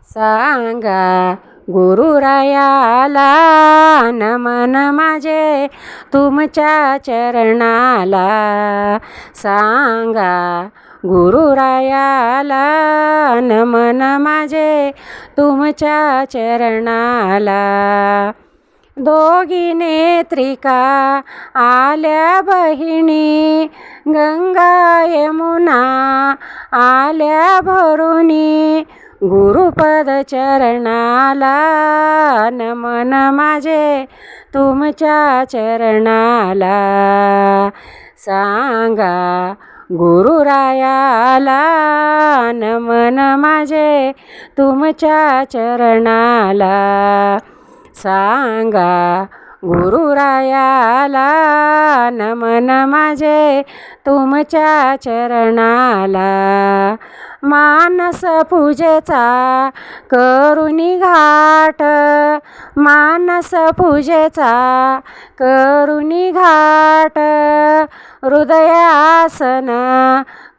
सांगा गुरुरायाला नमन माझे तुमच्या चरणाला. सांगा गुरुरायाला नमन माझे तुमच्या चरणाला. दोघी नेत्रिका आल्या बहिणी गंगा यमुना आल्या भरुनी. गुरुपद चरणाला नमन माझे तुमच्या चरणाला. सांगा गुरुरायाला नमन माझे तुमच्या चरणाला. सांगा गुरुरायाला नमन माझे तुमच्या चरणाला. मानस पूजेचा करुनी घाट मानस पूजेचा करुनी घाट. हृदयासन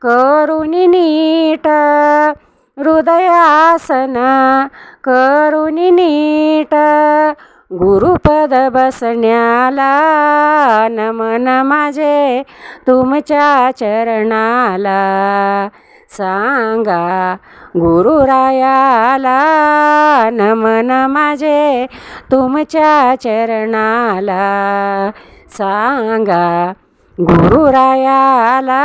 करुनी नीट हृदयासन करुनी नीट. गुरुपद बसण्याला नमन माझे तुमच्या चरणाला. सांगा गुरुरायाला नमन माझे तुमच्या चरणाला. सांगा गुरुरायाला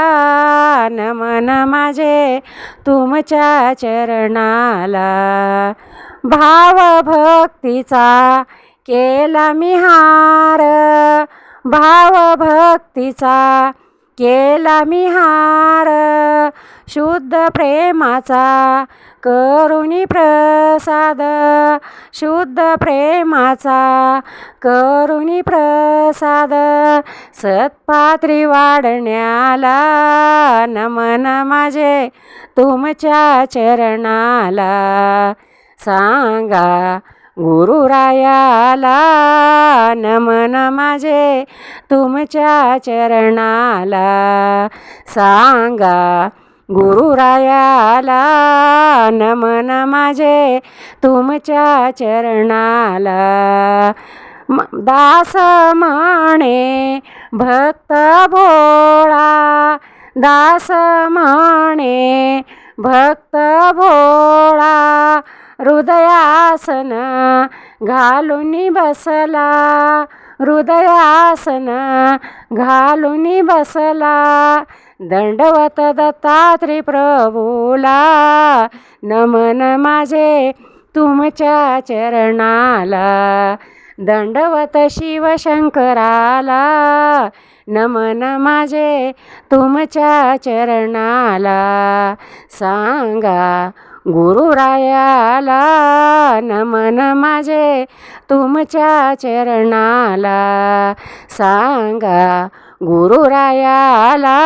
नमन माझे तुमच्या चरणाला. भावभक्तीचा केला मी हार भावभक्तीचा केला मी हार. शुद्ध प्रेमाचा करुणी प्रसाद शुद्ध प्रेमाचा करुणी प्रसाद. सत्पात्री वाढण्याला नमन माझे तुमच्या चरणाला. सांगा गुरुरायाला नमन माझे तुमच्या चरणाला. सांगा गुरुरायाला नमन माझे तुमच्या चरणाला. दास म्हणे भक्त भोळा दास म्हणे भक्त भोळा. हृदयासन घालून बसला हृदयासन घालून बसला. दंडवत दत्तात्रय प्रभूला नमन माझे तुमच्या चरणाला. दंडवत शिवशंकराला नमन माझे तुमच्या चरणाला. सांगा गुरुरायाला नमन माझे तुमच्या चरणाला. सांगा गुरुरायाला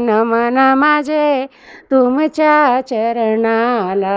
नमन माझे तुमच्या चरणाला.